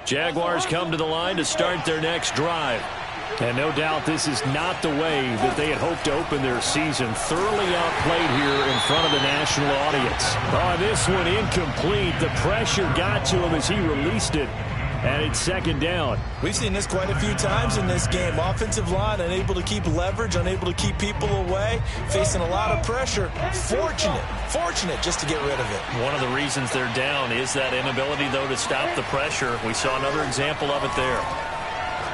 Jaguars come to the line to start their next drive. And no doubt this is not the way that they had hoped to open their season. Thoroughly outplayed here in front of the national audience. Oh, this one incomplete. The pressure got to him as he released it. And it's 2nd down. We've seen this quite a few times in this game. Offensive line unable to keep leverage, unable to keep people away, facing a lot of pressure. Fortunate just to get rid of it. One of the reasons they're down is that inability, though, to stop the pressure. We saw another example of it there.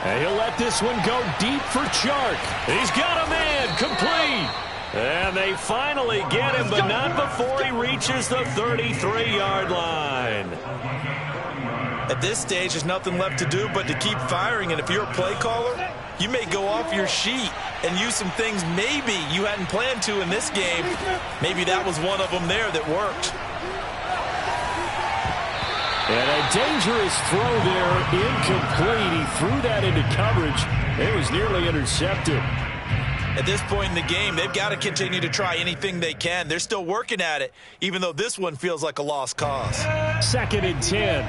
And he'll let this one go deep for Chark. He's got a man, complete. And they finally get him, but not before he reaches the 33-yard line. At this stage, there's nothing left to do but to keep firing. And if you're a play caller, you may go off your sheet and use some things maybe you hadn't planned to in this game. Maybe that was one of them there that worked. And a dangerous throw there, incomplete. He threw that into coverage. It was nearly intercepted. At this point in the game, they've got to continue to try anything they can. They're still working at it, even though this one feels like a lost cause. 2nd and 10.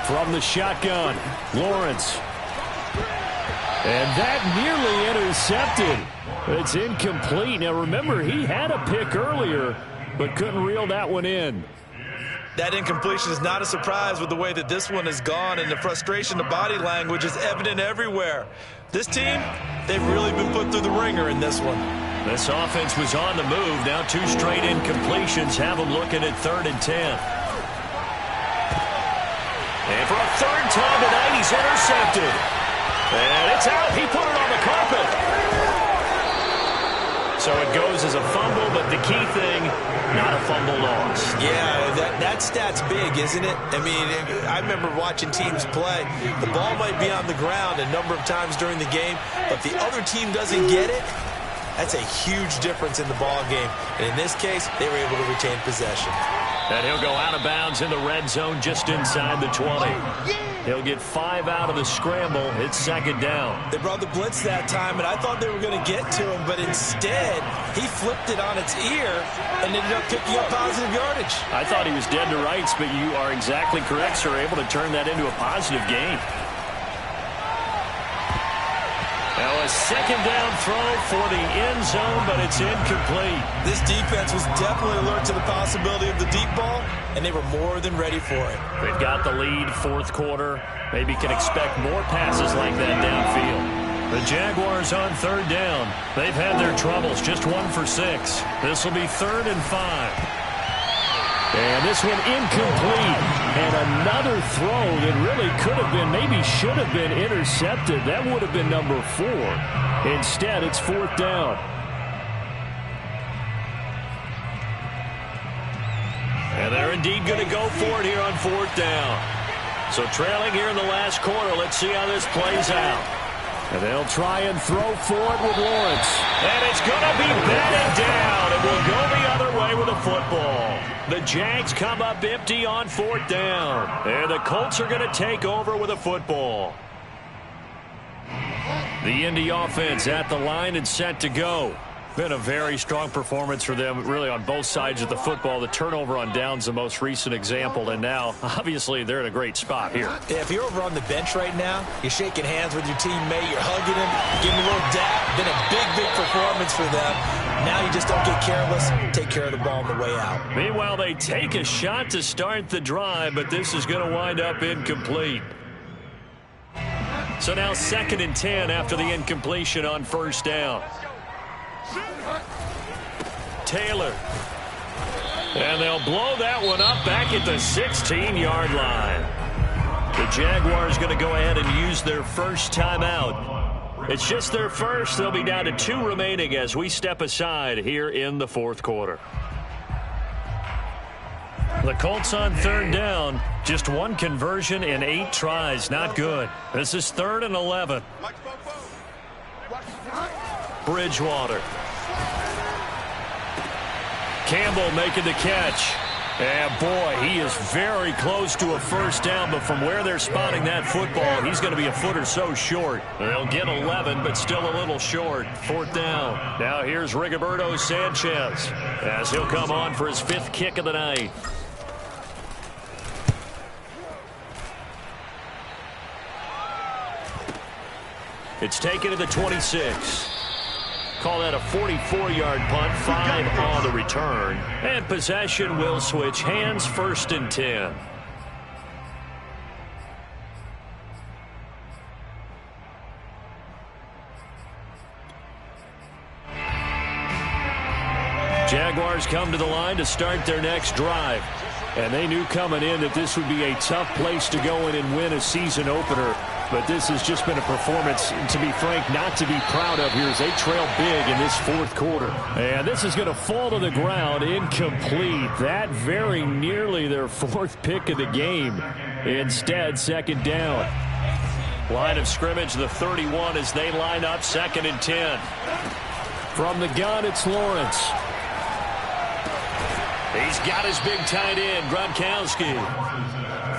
From the shotgun, Lawrence. And that nearly intercepted. It's incomplete. Now, remember, he had a pick earlier, but couldn't reel that one in. That incompletion is not a surprise with the way that this one has gone, and the frustration, the body language is evident everywhere. This team, they've really been put through the ringer in this one. This offense was on the move. Now 2 straight incompletions have them looking at 3rd and 10. And for a 3rd time tonight, he's intercepted. And it's out. He put it on the carpet. So it goes as a fumble, but the key thing, not a fumble loss. Yeah, that stat's big, isn't it? I mean, I remember watching teams play. The ball might be on the ground a number of times during the game, but the other team doesn't get it. That's a huge difference in the ball game. And in this case, they were able to retain possession. And he'll go out of bounds in the red zone just inside the 20. He'll get 5 out of the scramble. It's 2nd down. They brought the blitz that time, and I thought they were going to get to him, but instead, he flipped it on its ear and ended up picking up positive yardage. I thought he was dead to rights, but you are exactly correct, sir. Able to turn that into a positive gain. Now a 2nd down throw for the end zone, but it's incomplete. This defense was definitely alert to the possibility of the deep ball, and they were more than ready for it. They've got the lead, 4th quarter. Maybe can expect more passes like that downfield. The Jaguars on 3rd down. They've had their troubles, just 1 for 6. This will be 3rd and 5. And this one incomplete. And another throw that really could have been, maybe should have been intercepted. That would have been number 4. Instead, it's 4th down. And they're indeed going to go for it here on 4th down. So trailing here in the last quarter, let's see how this plays out. And they'll try and throw for it with Lawrence. And it's going to be batted down. It will go the other way with the football. The Jags come up empty on 4th down. And the Colts are going to take over with a football. The Indy offense at the line and set to go. Been a very strong performance for them, really, on both sides of the football. The turnover on downs, the most recent example, and now, obviously, they're in a great spot here. Yeah, if you're over on the bench right now, you're shaking hands with your teammate, you're hugging him, giving him a little dap. Been a big performance for them. Now you just don't get careless, take care of the ball on the way out. Meanwhile, they take a shot to start the drive, but this is going to wind up incomplete. So now 2nd and 10 after the incompletion on 1st down. Taylor. And they'll blow that one up back at the 16-yard line. The Jaguars going to go ahead and use their first timeout. It's just their first. They'll be down to 2 remaining as we step aside here in the 4th quarter. The Colts on 3rd down. Just 1 conversion in 8 tries. Not good. This is 3rd and 11. Bridgewater. Campbell making the catch. And, boy, he is very close to a first down, but from where they're spotting that football, he's going to be a foot or so short. They'll get 11, but still a little short. 4th down. Now here's Rigoberto Sanchez as he'll come on for his 5th kick of the night. It's taken to the 26. Call that a 44-yard punt, 5 on the return. And possession will switch hands, 1st and 10. Jaguars come to the line to start their next drive. And they knew coming in that this would be a tough place to go in and win a season opener. But this has just been a performance, to be frank, not to be proud of here as they trail big in this 4th quarter. And this is going to fall to the ground, incomplete. That very nearly their 4th pick of the game. Instead, 2nd down. Line of scrimmage, the 31 as they line up 2nd and 10. From the gun, it's Lawrence. He's got his big tight end, Gronkowski.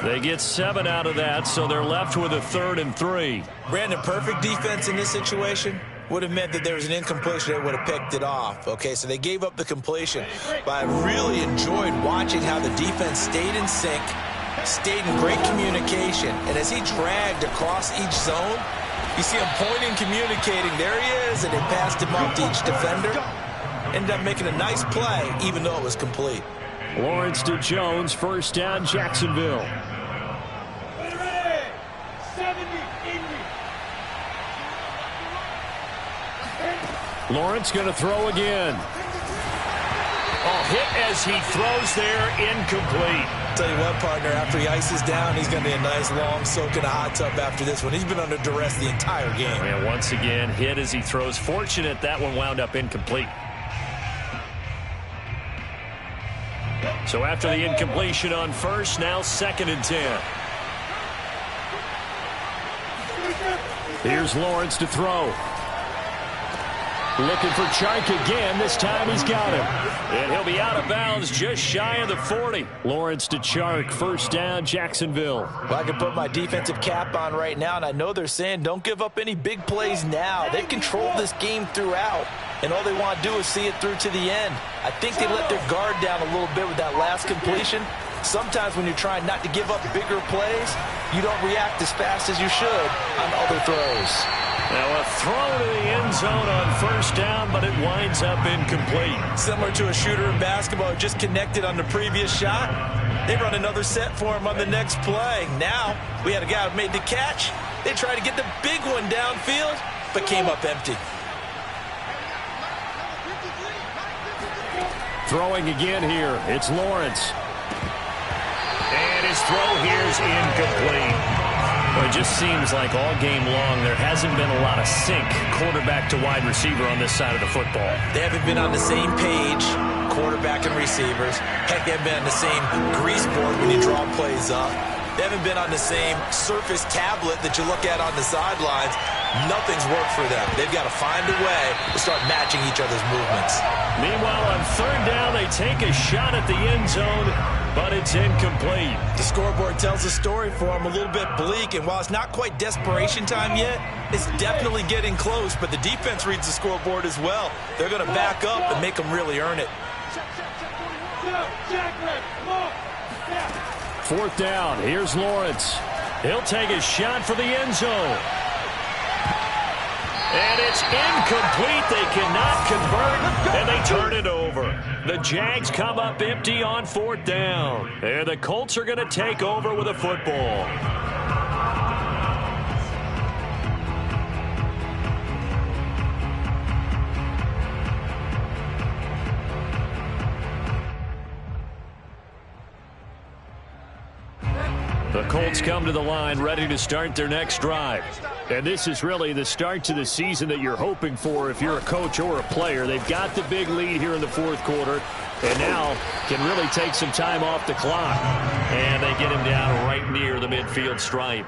They get 7 out of that, so they're left with a 3rd and 3. Brandon, perfect defense in this situation would have meant that there was an incompletion. They would have picked it off. Okay, so they gave up the completion. But I really enjoyed watching how the defense stayed in sync, stayed in great communication. And as he dragged across each zone, you see him pointing, communicating. There he is, and they passed him off to each defender. Ended up making a nice play, even though it was complete. Lawrence to Jones, 1st down, Jacksonville. Lawrence going to throw again. Oh, hit as he throws there, incomplete. Tell you what, partner, after he ices down, he's going to be a nice long soak in a hot tub after this one. He's been under duress the entire game. And once again, hit as he throws. Fortunate that one wound up incomplete. So after the incompletion on 1st, now 2nd and 10. Here's Lawrence to throw. Looking for Chark again. This time he's got him. And he'll be out of bounds just shy of the 40. Lawrence to Chark, 1st down, Jacksonville. Well, I can put my defensive cap on right now, and I know they're saying don't give up any big plays now. They've controlled this game throughout, and all they want to do is see it through to the end. I think they let their guard down a little bit with that last completion. Sometimes when you're trying not to give up bigger plays, you don't react as fast as you should on other throws. Now a throw to the end zone on 1st down, but it winds up incomplete. Similar to a shooter in basketball, just connected on the previous shot. They run another set for him on the next play. Now we had a guy who made the catch. They tried to get the big one downfield, but came up empty. Throwing again here, it's Lawrence. And his throw here is incomplete. Well, it just seems like all game long there hasn't been a lot of sync quarterback to wide receiver on this side of the football. They haven't been on the same page, quarterback and receivers. Heck, they haven't been on the same grease board when you draw plays up. They haven't been on the same Surface tablet that you look at on the sidelines. Nothing's worked for them. They've got to find a way to start matching each other's movements. Meanwhile, on third down, they take a shot at the end zone, but it's incomplete. The scoreboard tells a story for them, a little bit bleak, and while it's not quite desperation time yet, it's definitely getting close, but the defense reads the scoreboard as well. They're going to back up and make them really earn it. Fourth down, here's Lawrence. He'll take a shot for the end zone. And it's incomplete. They cannot convert, and they turn it over. The Jags come up empty on fourth down. And the Colts are going to take over with a football. The Colts come to the line ready to start their next drive. And this is really the start to the season that you're hoping for if you're a coach or a player. They've got the big lead here in the fourth quarter and now can really take some time off the clock. And they get him down right near the midfield stripe.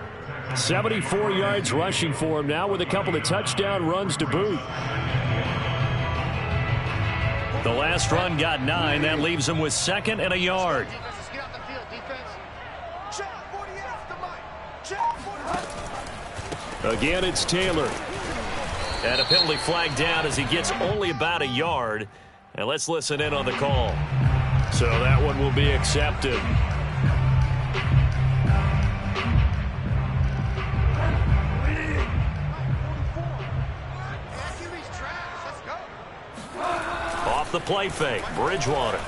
74 yards rushing for him now with a couple of touchdown runs to boot. The last run got 9. That leaves him with 2nd and a yard. Again, it's Taylor. And a penalty flag down as he gets only about a yard. And let's listen in on the call. So that one will be accepted. Off the play fake, Bridgewater.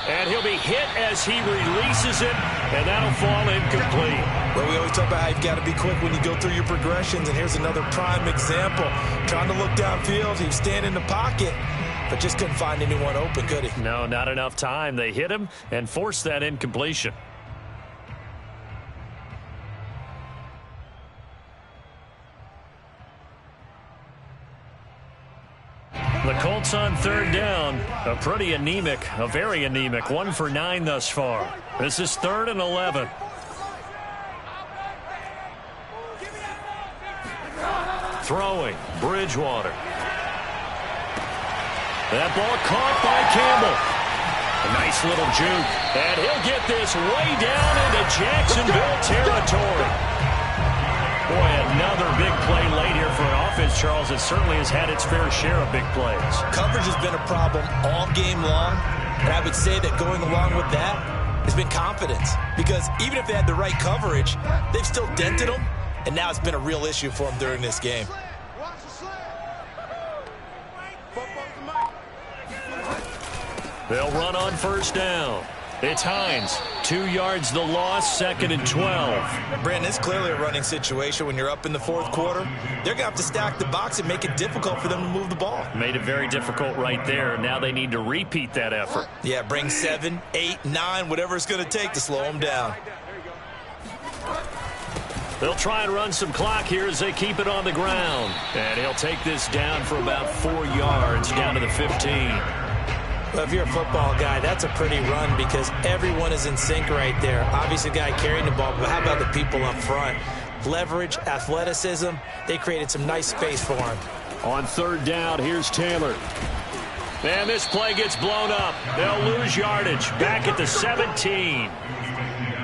And he'll be hit as he releases it, and that'll fall incomplete. Well, we always talk about how you've got to be quick when you go through your progressions, and here's another prime example. Trying to look downfield, he was standing in the pocket, but just couldn't find anyone open, could he? No, not enough time. They hit him and forced that incompletion. The Colts on third down, a very anemic, 1 for 9 thus far. This is 3rd and 11. Throwing, Bridgewater. That ball caught by Campbell. A nice little juke, and he'll get this way down into Jacksonville territory. Boy, another big play late here for an offense, Charles. It certainly has had its fair share of big plays. Coverage has been a problem all game long, and I would say that going along with that has been confidence. Because even if they had the right coverage, they've still dented them, and now it's been a real issue for them during this game. They'll run on first down. It's Hines. 2 yards the loss, 2nd and 12. Brandon, it's clearly a running situation when you're up in the fourth quarter. They're going to have to stack the box and make it difficult for them to move the ball. Made it very difficult right there. Now they need to repeat that effort. Yeah, bring 7, 8, 9, whatever it's going to take to slow them down. They'll try and run some clock here as they keep it on the ground. And he'll take this down for about 4 yards down to the 15. Well, if you're a football guy, that's a pretty run because everyone is in sync right there. Obviously, the guy carrying the ball, but how about the people up front? Leverage, athleticism, they created some nice space for him. On third down, here's Taylor. And this play gets blown up. They'll lose yardage. Back at the 17.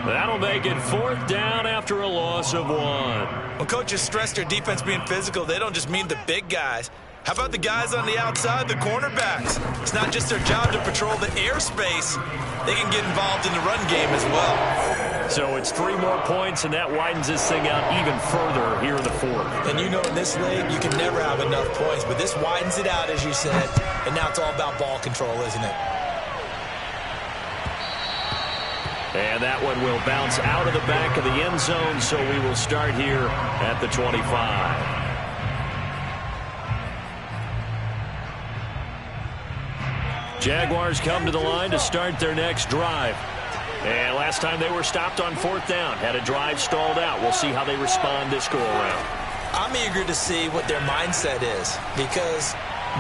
That'll make it 4th down after a loss of 1. When coaches stress their defense being physical, they don't just mean the big guys. How about the guys on the outside, the cornerbacks? It's not just their job to patrol the airspace. They can get involved in the run game as well. So it's 3 more points, and that widens this thing out even further here in the 4th. And you know in this league, you can never have enough points, but this widens it out, as you said, and now it's all about ball control, isn't it? And that one will bounce out of the back of the end zone, so we will start here at the 25. Jaguars come to the line to start their next drive. And last time they were stopped on 4th down, had a drive stalled out. We'll see how they respond this go-around. I'm eager to see what their mindset is because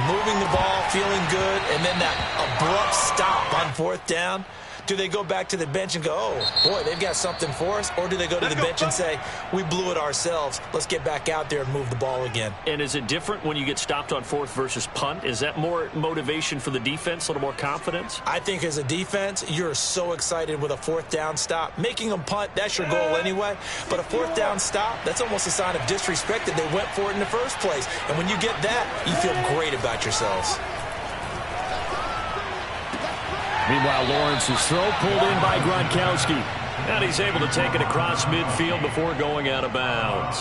moving the ball, feeling good, and then that abrupt stop on 4th down, Do they go back to the bench and go, oh, boy, they've got something for us? Or do they go to the bench and say, we blew it ourselves. Let's get back out there and move the ball again. And is it different when you get stopped on fourth versus punt? Is that more motivation for the defense, a little more confidence? I think as a defense, you're so excited with a fourth down stop. Making them punt, that's your goal anyway. But a fourth down stop, that's almost a sign of disrespect that they went for it in the first place. And when you get that, you feel great about yourselves. Meanwhile, Lawrence's throw pulled in by Gronkowski. And he's able to take it across midfield before going out of bounds.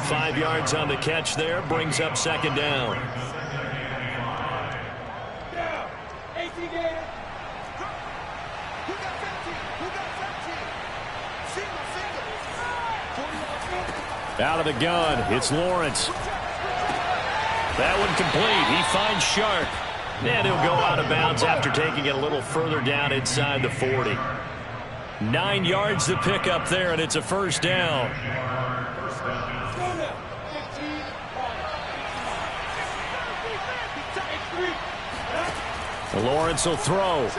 5 yards on the catch there, brings up second down. Out of the gun, it's Lawrence. That one complete. He finds Sharp. And he'll go out of bounds after taking it a little further down inside the 40. 9 yards to pick up there, and it's a first down. Lawrence will throw.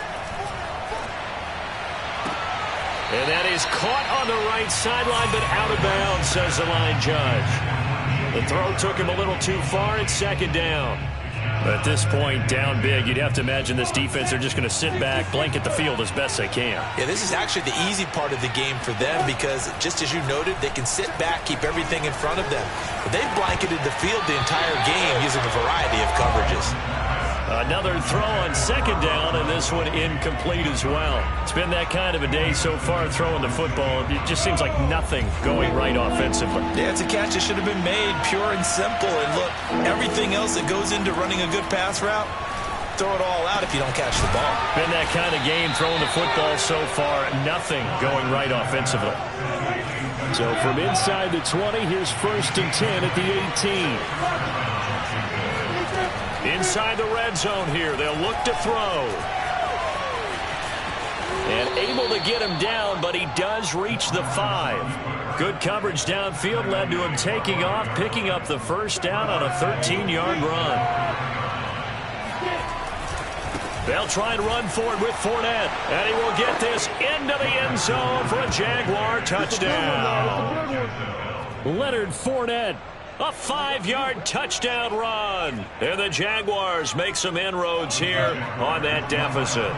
And that is caught on the right sideline, but out of bounds, says the line judge. The throw took him a little too far. It's second down. At this point, down big, you'd have to imagine this defense, they're just going to sit back, blanket the field as best they can. Yeah, this is actually the easy part of the game for them because, just as you noted, they can sit back, keep everything in front of them. But they've blanketed the field the entire game using a variety of coverages. Another throw on second down, and this one incomplete as well. It's been that kind of a day so far throwing the football. It just seems like nothing going right offensively. Yeah, it's a catch that should have been made, pure and simple. And look, everything else that goes into running a good pass route, throw it all out if you don't catch the ball. Been that kind of game throwing the football so far. Nothing going right offensively. So from inside the 20, here's 1st and 10 at the 18. Inside the red zone here, they'll look to throw. And able to get him down, but he does reach the 5. Good coverage downfield led to him taking off, picking up the first down on a 13-yard run. They'll try and run for it with Fournette. And he will get this into the end zone for a Jaguar touchdown. Leonard Fournette. A 5-yard touchdown run. And the Jaguars make some inroads here on that deficit.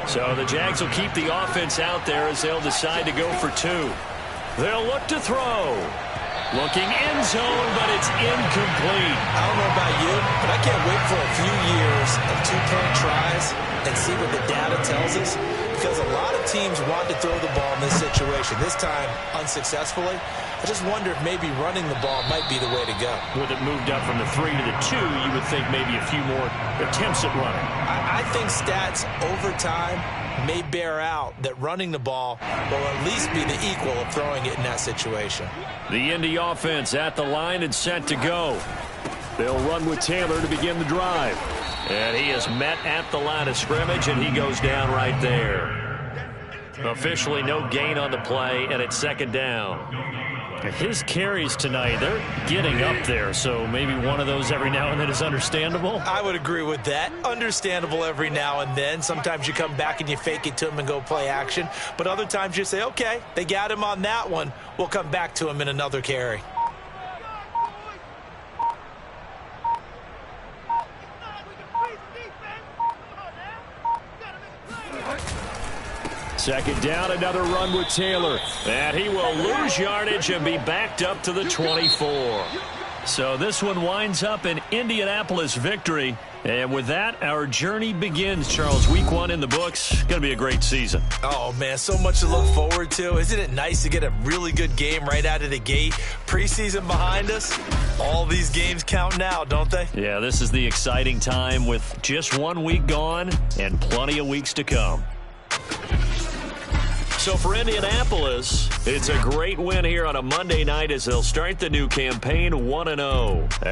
So the Jags will keep the offense out there as they'll decide to go for 2. They'll look to throw. Looking end zone, but it's incomplete. I don't know about you, but I can't wait for a few years of 2-point tries and see what the data tells us. Because a lot of teams want to throw the ball in this situation. This time, unsuccessfully. I just wonder if maybe running the ball might be the way to go. With it moved up from the 3 to the 2, you would think maybe a few more attempts at running. I think stats over time may bear out that running the ball will at least be the equal of throwing it in that situation. The Indy offense at the line and set to go. They'll run with Taylor to begin the drive. And he is met at the line of scrimmage, and he goes down right there. Officially no gain on the play, and it's second down. His carries tonight, they're getting up there, so maybe one of those every now and then is understandable. I would agree with that. Understandable every now and then. Sometimes you come back and you fake it to him and go play action. But other times you say, okay, they got him on that one. We'll come back to him in another carry. Second down, another run with Taylor. And he will lose yardage and be backed up to the 24. So this one winds up an Indianapolis victory. And with that, our journey begins, Charles. Week 1 in the books. Going to be a great season. Oh, man, so much to look forward to. Isn't it nice to get a really good game right out of the gate? Preseason behind us. All these games count now, don't they? Yeah, this is the exciting time with just 1 week gone and plenty of weeks to come. So for Indianapolis, it's a great win here on a Monday night as they'll start the new campaign 1-0.